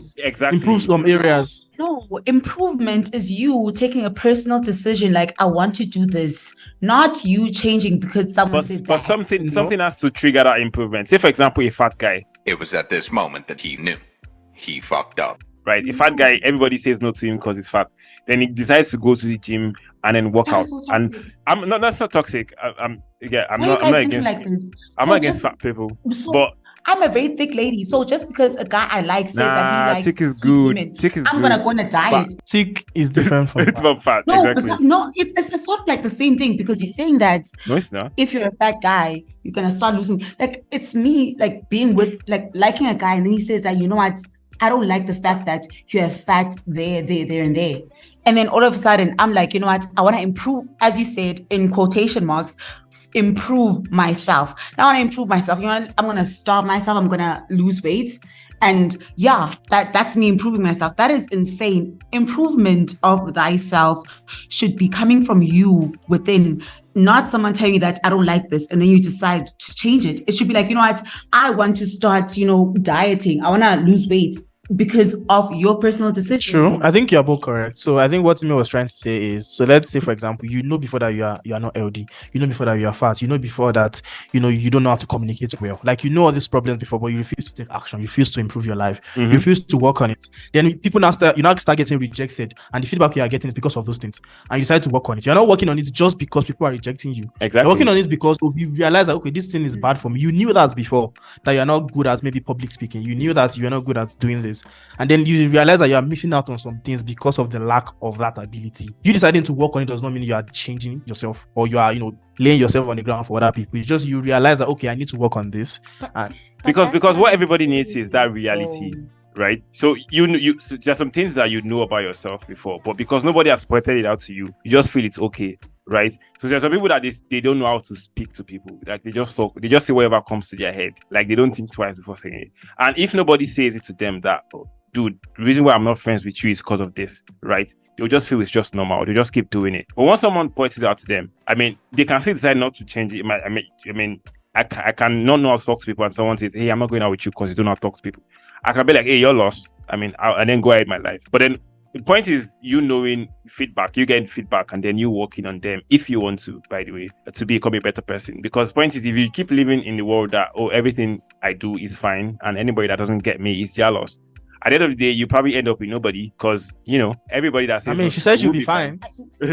improve some areas. No, improvement is you taking a personal decision, like I want to do this, not you changing because someone said that. But something has to trigger that improvement. Say, for example, a fat guy. It was at this moment that he knew he fucked up. Right, a fat guy, everybody says no to him because he's fat. Then he decides to go to the gym and then work out. So and that's not toxic. I'm not against like this? I'm not against fat people. But I'm a very thick lady, so just because a guy I like says that he likes thick is good. Women, thick is I'm good. gonna go on a diet. But thick is different from fat. No, Exactly. It's sort of like the same thing because you're saying that no, it's not. If you're a fat guy, you're gonna start losing. Like it's me, like being with, like liking a guy, and then he says that, you know what, I don't like the fact that you have fat there, and there. And then all of a sudden, I'm like, you know what, I want to improve, as you said, in quotation marks, improve myself. Now I want to improve myself. You know what? I'm going to starve myself. I'm going to lose weight. And yeah, that's me improving myself. That is insane. Improvement of thyself should be coming from you within, not someone telling you that I don't like this and then you decide to change it. It should be like, you know what, I want to start, dieting. I want to lose weight because of your personal decision. True. I think you're both correct. So I think what Timmy was trying to say is, so let's say, for example, before that you are not healthy, before that you are fat, before that, you don't know how to communicate well. Like, all these problems before, but you refuse to take action, you refuse to improve your life, you refuse to work on it. Then people now start getting rejected, and the feedback you are getting is because of those things. And you decide to work on it. You're not working on it just because people are rejecting you. Exactly. You're working on it because you realize that, okay, this thing is bad for me. You knew that before, that you're not good at maybe public speaking. You knew that you're not good at doing this. this, and then you realize that you are missing out on some things because of the lack of that ability. You deciding to work on it does not mean you are changing yourself or you are, laying yourself on the ground for other people. It's just you realize that, okay, I need to work on this. And because what everybody needs is that reality, right? So so there's some things that you know about yourself before, but because nobody has pointed it out to you, you just feel it's okay, right? So there's some people that they don't know how to speak to people. Like they just talk, they just say whatever comes to their head. Like they don't think twice before saying it. And if nobody says it to them that, oh, dude, the reason why I'm not friends with you is because of this, right? They'll just feel it's just normal. They'll just keep doing it. But once someone points it out to them, I mean, they can still decide not to change it. I can not know how to talk to people, and someone says, hey, I'm not going out with you because you don't know how to talk to people. I can be like, hey, you're lost. I mean, and then go ahead my life. But then the point is you knowing feedback, you getting feedback, and then you working on them if you want to, by the way, to become a better person. Because the point is, if you keep living in the world that, oh, everything I do is fine, and anybody that doesn't get me is jealous, at the end of the day, you probably end up with nobody because, everybody that says... I mean, she said she'll be fine.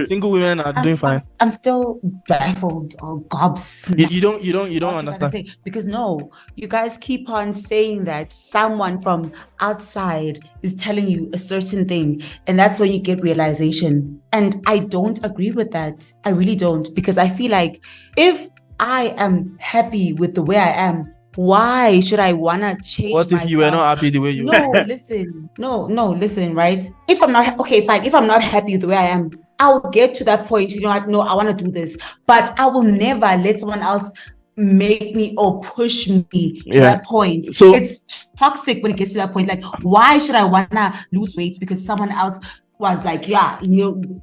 Single women are doing fine. I'm still baffled or gobsmacked. You don't understand. Because no, you guys keep on saying that someone from outside is telling you a certain thing, and that's when you get realization. And I don't agree with that. I really don't, because I feel like if I am happy with the way I am, why should I wanna change What if myself? you were not happy the way you No, listen. No, listen, right? If I'm not okay, fine. If I'm not happy with the way I am, I will get to that point. You know what? No, I want to do this, but I will never let someone else make me or push me to that point. So it's toxic when it gets to that point. Like, why should I wanna lose weight because someone else was like, yeah,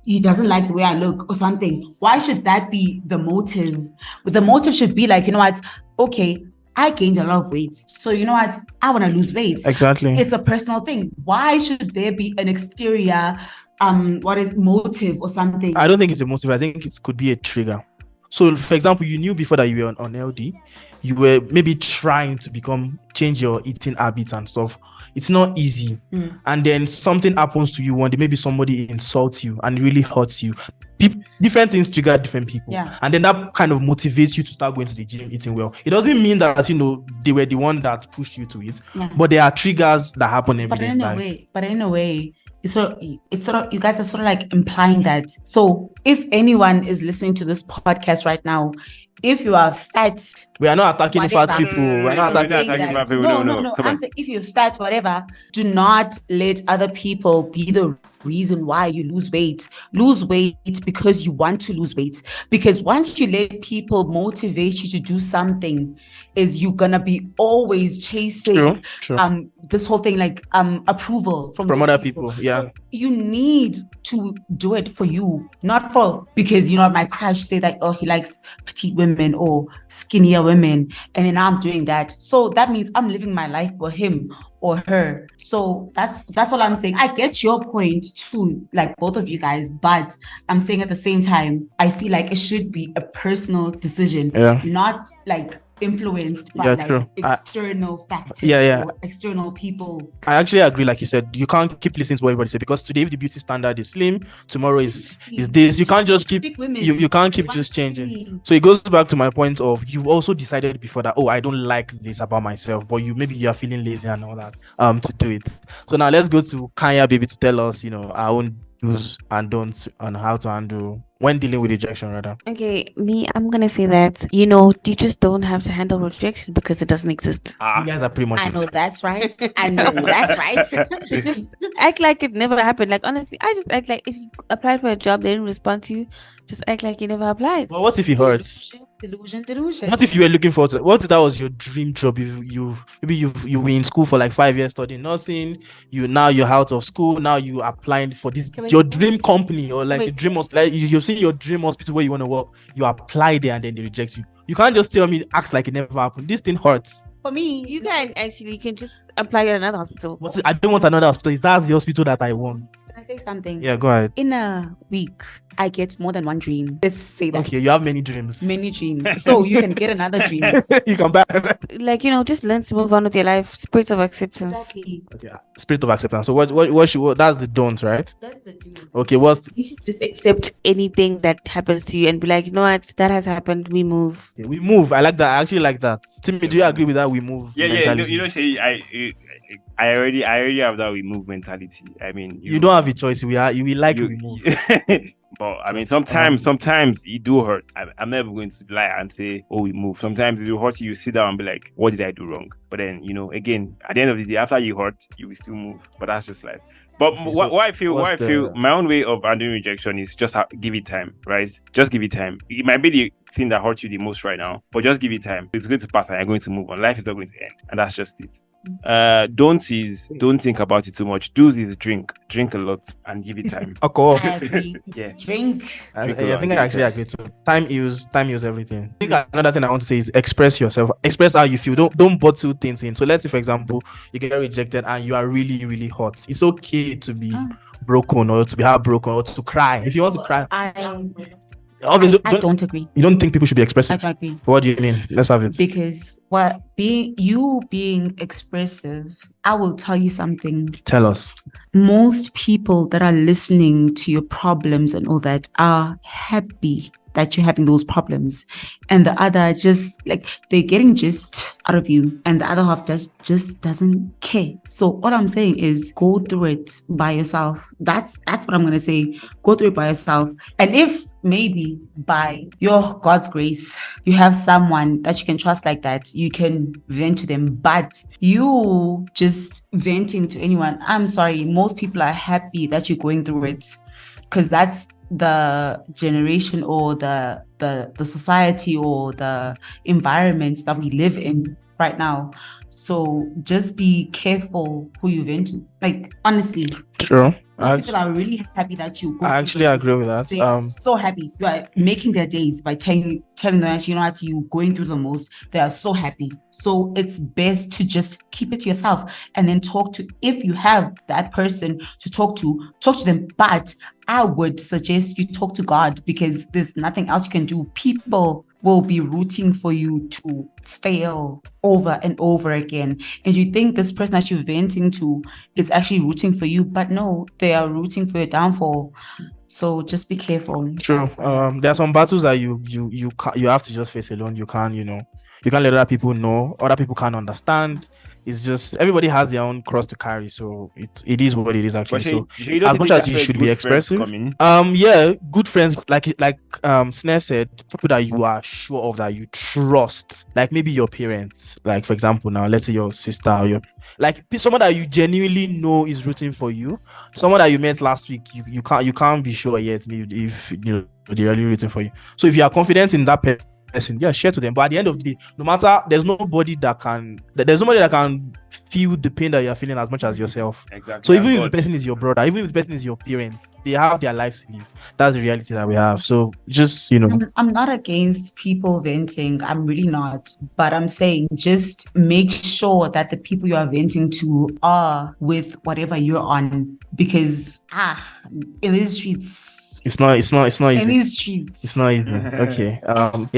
he doesn't like the way I look or something? Why should that be the motive? But the motive should be like, you know what? Okay, I gained a lot of weight. So you know what? I want to lose weight. Exactly. It's a personal thing. Why should there be an exterior motive or something? I don't think it's a motive. I think it could be a trigger. So for example, you knew before that you were on LD, you were maybe trying to change your eating habits and stuff. It's not easy. And then something happens to you one day, maybe somebody insults you and really hurts you. Different things trigger different people. Yeah. And then that kind of motivates you to start going to the gym, eating well. It doesn't mean that, they were the one that pushed you to it. Yeah. But there are triggers that happen every day in life. But in a way, it's sort of, you guys are sort of like implying that. So if anyone is listening to this podcast right now, if you are fat, we are not attacking fat people. We're not attacking fat people. No. I'm saying if you're fat, whatever, do not let other people be the reason why you lose weight. Lose weight because you want to lose weight. Because once you let people motivate you to do something, is you're gonna be always chasing True. This whole thing, like approval from other people. Yeah. So you need to do it for you, not for because my crush say that, oh, he likes petite women or skinnier women, and then I'm doing that. So that means I'm living my life for him or her. So that's all I'm saying. I get your point too, like both of you guys, but I'm saying at the same time, I feel like it should be a personal decision, not like influenced by external factors or external people. I actually agree. Like you said, you can't keep listening to what everybody says, because today if the beauty standard is slim, tomorrow is this. You can't just keep you can't keep just changing. So it goes back to my point of, you've also decided before that, oh, I don't like this about myself, but maybe you're feeling lazy and all that to do it. So now let's go to Khanya baby to tell us our own do's and don'ts on how to handle when dealing with rejection, rather. Okay, I'm gonna say that you just don't have to handle rejection because it doesn't exist. You guys are pretty much. I know that's right. Just act like it never happened. Like honestly, I just act like if you applied for a job, they didn't respond to you, just act like you never applied. Well, what if it hurts? Delusion. What if you were looking forward to it? What if that was your dream job? You were in school for like 5 years studying nursing. You're out of school. Now you applying for this your dream company, or like a dream hospital. Like you've seen your dream hospital where you want to work. You apply there and then they reject you. You can't just tell me acts like it never happened. This thing hurts. For me, you can just apply at another hospital. I don't want another hospital. That's the hospital that I want. Can I say something? Yeah, go ahead. In a week, I get more than one dream. Let's say that. Okay, you have many dreams. Many dreams. So you can get another dream. You come back. Like, just learn to move on with your life. Spirit of acceptance. Exactly. Okay. Spirit of acceptance. So what that's the don't, right? That's the do. Okay, you should just accept anything that happens to you and be like, you know what, that has happened. We move. Yeah, we move. I like that. I actually like that. Timmy, do you agree with that? We move. Yeah. Say I already have that we move mentality. I mean, You don't have a choice. You will like you, we move. but I mean, sometimes it do hurt. I'm never going to lie and say, "Oh, we move." Sometimes it will hurt you. You sit down and be like, "What did I do wrong?" But then, again, at the end of the day, after you hurt, you will still move. But that's just life. But Okay, what so I feel, what's my own way of handling rejection is just give it time, right? Just give it time. It might be the thing that hurts you the most right now, but just give it time. It's going to pass, and you're going to move on. Life is not going to end, and that's just it. Don't think about it too much. Do is drink a lot and give it time. Alcohol. I agree. Yeah. Drink. I Drink a lot think and I give it actually agree too. Time heals everything. I think another thing I want to say is express yourself. Express how you feel. Don't bottle things in. So let's say, for example, you get rejected and you are really, really hot. It's okay to be broken or to be heartbroken or to cry. If you want to cry, obviously, I don't agree. you don't think people should be I expressive. don't agree. What do you mean? Let's have it. Because being expressive, I will tell you something. Tell us. Most people that are listening to your problems and all that are happy that you're having those problems, and the other just like they're getting gist out of you, and the other half just doesn't care. So what I'm saying is go through it by yourself. That's what I'm gonna say. Go through it by yourself, and if maybe by your God's grace you have someone that you can trust like that, you can vent to them. But you just venting to anyone, I'm sorry, most people are happy that you're going through it, because that's the generation or the society or the environment that we live in right now. So just be careful who you vent to. Like, honestly, True. people are really happy that you go. I actually agree with that. They are so happy. You are making their days by telling them that you going through the most. They are so happy. So it's best to just keep it to yourself and then talk to, if you have that person to talk to them. But I would suggest you talk to God, because there's nothing else you can do. People will be rooting for you to fail over and over again. And you think this person that you're venting to is actually rooting for you, but no, they are rooting for your downfall. So just be careful. True. There are some battles that you have to just face alone. You can't let other people know. Other people can't understand. It's just everybody has their own cross to carry. So it is what it is actually. So as much as you should be expressive, good friends like Sneh said, people that you are sure of, that you trust, like maybe your parents, like for example now, let's say your sister or someone that you genuinely know is rooting for you, someone that you met last week, you can't be sure yet if they're really rooting for you. So if you are confident in that person, share to them. But at the end of the day, no matter, there's nobody that can feel the pain that you're feeling as much as yourself. Exactly. So even if the person is your brother, even if the person is your parent, they have their lives to live. That's the reality that we have. So just I'm not against people venting. I'm really not. But I'm saying just make sure that the people you are venting to are with whatever you're on, because in these streets. It's not easy. In these streets. It's not easy. Okay.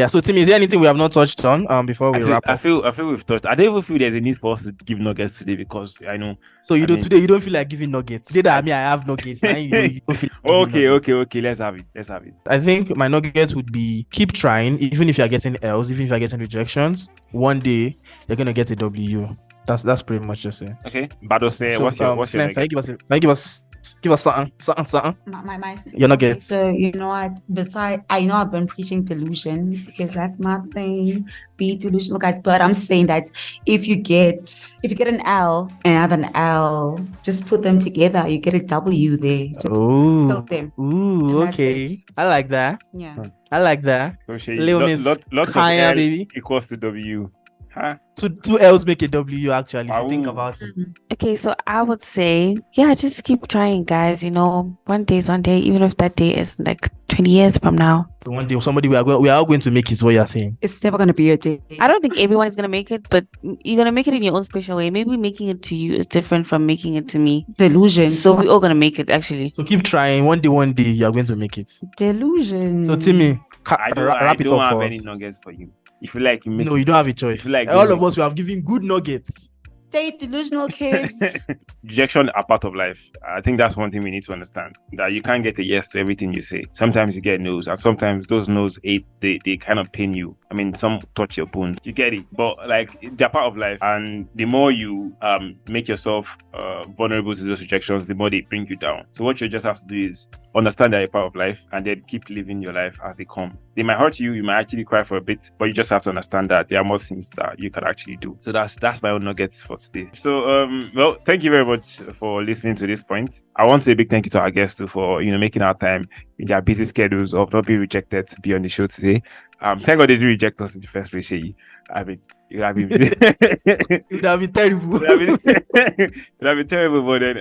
So Tim, is there anything we have not touched on before we wrap up? I feel we've touched. I don't even feel there's a need for us to give nuggets today, because I know. So today you don't feel like giving nuggets. Today that I have nuggets. You don't feel Okay. Let's have it. I think my nuggets would be keep trying, even if you're getting L's, even if you're getting rejections. One day you're gonna get a W. That's pretty much just it. Okay. Badosne, what's your Sneh, nugget? Give us something. You're not good. So you know what? Besides, I know I've been preaching delusion because that's my thing. Be delusional, guys. But I'm saying that if you get an L and another L, just put them together. You get a W there. Just fill them. Ooh, okay. I like that. Yeah. I like that. Little Miss Khanya, baby, equals to W. Huh? Two L's make a W, actually, if you think about it. Okay, so I would say, just keep trying, guys. One day is one day, even if that day is like 20 years from now. So one day, somebody we are all going to make it, is what you're saying. It's never going to be your day. I don't think everyone is going to make it, but you're going to make it in your own special way. Maybe making it to you is different from making it to me. Delusion. So we're all going to make it, actually. So keep trying. One day, you're going to make it. Delusion. So Timmy, I don't have any nuggets for you. If you like, you don't have a choice. All of us, we have given good nuggets. Stay delusional, kids. Rejection are part of life. I think that's one thing we need to understand, that you can't get a yes to everything you say. Sometimes you get no's, and sometimes those no's they kind of pain you. I mean, some touch your bones. You get it, but like they're part of life, and the more you make yourself vulnerable to those rejections, the more they bring you down. So what you just have to do is understand that you're part of life, and then keep living your life as they come. They might hurt you, you might actually cry for a bit, but you just have to understand that there are more things that you can actually do. So that's my own nuggets for today. So well, thank you very much for listening to this point. I want to say a big thank you to our guests too for making our time in their busy schedules of not being rejected to be on the show today. Thank God they didn't reject us in the first place, Sheyi. I mean, it would have been It would have been terrible. it would have been terrible, but then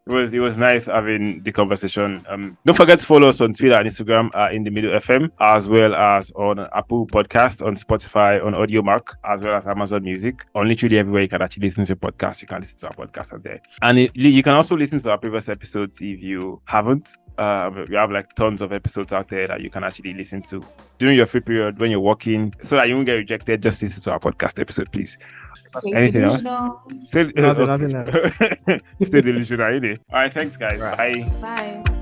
it was nice having the conversation. Don't forget to follow us on Twitter and Instagram in the Middle FM, as well as on Apple Podcast, on Spotify, on AudioMark, as well as Amazon Music. On literally everywhere you can actually listen to a podcast, you can listen to our podcast on there. And you can also listen to our previous episodes if you haven't. We have like tons of episodes out there that you can actually listen to during your free period when you're working, so that you won't get rejected. Just listen to our podcast episode, please. Anything else? Nothing else. Stay delusional, innit? All right, thanks, guys. Right. Bye. Bye.